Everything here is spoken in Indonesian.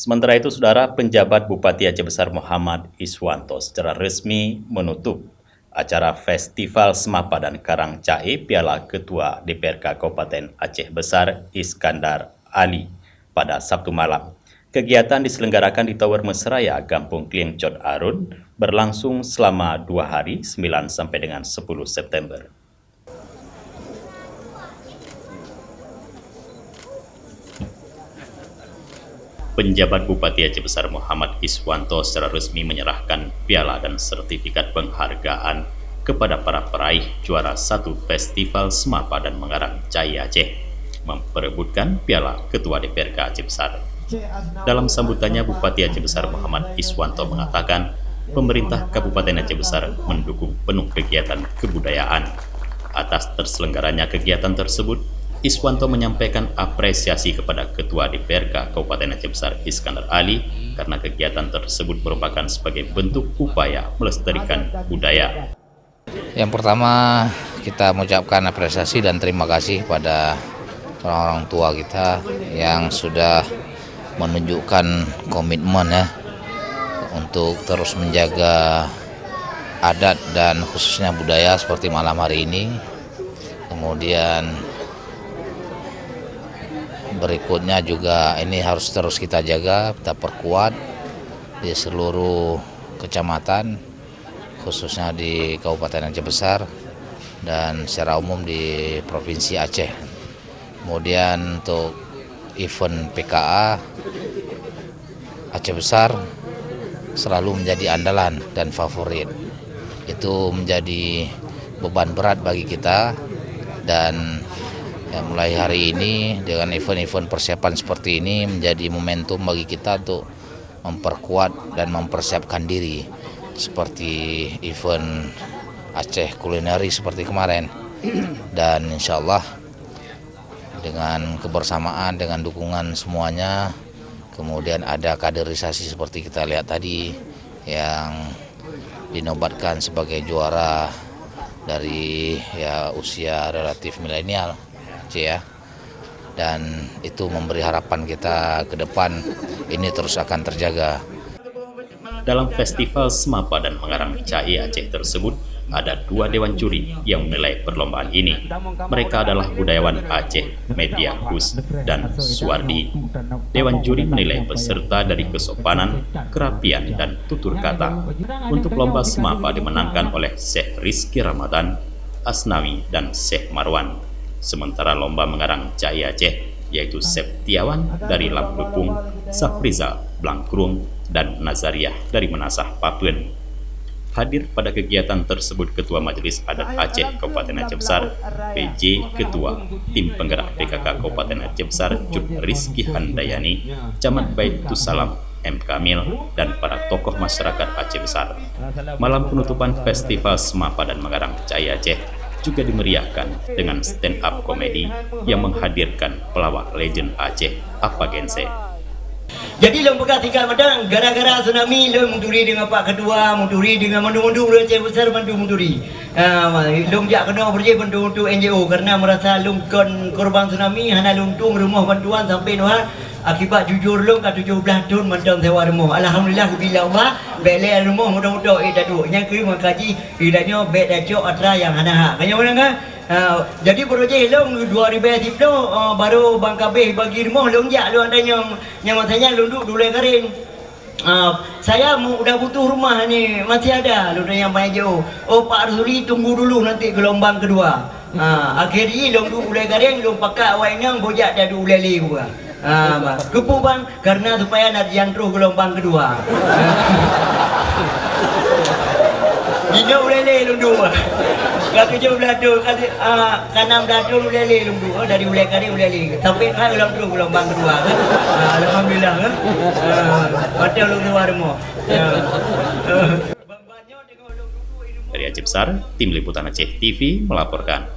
Sementara itu, Saudara, penjabat Bupati Aceh Besar Muhammad Iswanto secara resmi menutup acara Festival Semapadan Karang Cahe Piala Ketua DPRK Kabupaten Aceh Besar Iskandar Ali pada Sabtu malam. Kegiatan diselenggarakan di Tower Mesraya, Kampung Klien Cot Arun, berlangsung selama 2 hari, 9 sampai dengan 10 September. Penjabat Bupati Aceh Besar Muhammad Iswanto secara resmi menyerahkan piala dan sertifikat penghargaan kepada para peraih juara 1 Festival Semapadan Mengarang Cahe Aceh, memperebutkan piala Ketua DPRK Aceh Besar. Dalam sambutannya, Bupati Aceh Besar Muhammad Iswanto mengatakan pemerintah Kabupaten Aceh Besar mendukung penuh kegiatan kebudayaan. Atas terselenggaranya kegiatan tersebut, Iswanto menyampaikan apresiasi kepada Ketua DPRK Kabupaten Aceh Besar Iskandar Ali karena kegiatan tersebut merupakan sebagai bentuk upaya melestarikan budaya. Yang pertama, kita mengucapkan apresiasi dan terima kasih pada orang tua kita yang sudah menunjukkan komitmen untuk terus menjaga adat dan khususnya budaya seperti malam hari ini. Kemudian berikutnya juga ini harus terus kita jaga, kita perkuat di seluruh kecamatan, khususnya di Kabupaten Aceh Besar dan secara umum di Provinsi Aceh. Kemudian untuk event PKA, Aceh Besar selalu menjadi andalan dan favorit. Itu menjadi beban berat bagi kita, dan mulai hari ini dengan event-event persiapan seperti ini menjadi momentum bagi kita untuk memperkuat dan mempersiapkan diri seperti event Aceh Kulineri seperti kemarin. Dan insya Allah dengan kebersamaan, dengan dukungan semuanya, kemudian ada kaderisasi seperti kita lihat tadi yang dinobatkan sebagai juara dari usia relatif milenial, dan itu memberi harapan kita ke depan ini terus akan terjaga. Dalam Festival Semapadan Mengarang Cahe Aceh tersebut, ada 2 dewan juri yang menilai perlombaan ini. Mereka adalah budayawan Aceh, Media Gus, dan Suwardi. Dewan juri menilai peserta dari kesopanan, kerapian, dan tutur kata. Untuk lomba semapa dimenangkan oleh Syekh Rizky Ramadan, Asnawi, dan Syekh Marwan. Sementara lomba mengarang Cahe Aceh, yaitu Septiawan dari Lampung, Safriza Blangkrung, dan Nazariah dari Menasah Papuen. Hadir pada kegiatan tersebut Ketua Majelis Adat Aceh Kabupaten Aceh Besar, PJ Ketua Tim Penggerak PKK Kabupaten Aceh Besar Cut Rizky Handayani, Camat Baitussalam M. Kamil, dan para tokoh masyarakat Aceh Besar. Malam penutupan Festival Semapadan Mengarang Cahe Aceh juga dimeriahkan dengan stand up komedi yang menghadirkan pelawak legend Aceh, Apa Gense. Jadi long bekas tinggal madang gara-gara tsunami long munduri dengan Pak Ketua, munduri dengan mundur-mundur Aceh Besar munduri. Long jak kena berje untuk NGO karena merasa long korban tsunami hana luntung rumah bantuan sampai nuha akibat jujur long ke 17 tahun mandang sewa rumah. Alhamdulillah bila Allah beli rumah mudah-mudah dadu nya kiri makaji idanya bet daco atra yang hana hak. Kanya mana kan? Jadi projek long 2010 baru Bang Kabeh bagi rumah long jak long adanya yang masanya long duduk dulu kering. Saya udah butuh rumah ni, masih ada long yang banyak jauh. Oh Pak Arsuri tunggu dulu nanti gelombang kedua. Akhirnya long duduk dulu kering long pakai wainang bojak dah dulu lele gua. Kepu bang karena supaya nak jangkau gelombang kedua. Ini ulele lundu. Kalau 17 tu kanam datu ulele lundu dari ulele kari ulele. Sampai kan gelombang kedua kan. Alhamdulillah kan. Patut lu keluar rumah. Dari Aceh Besar, Tim Liputan Aceh TV melaporkan.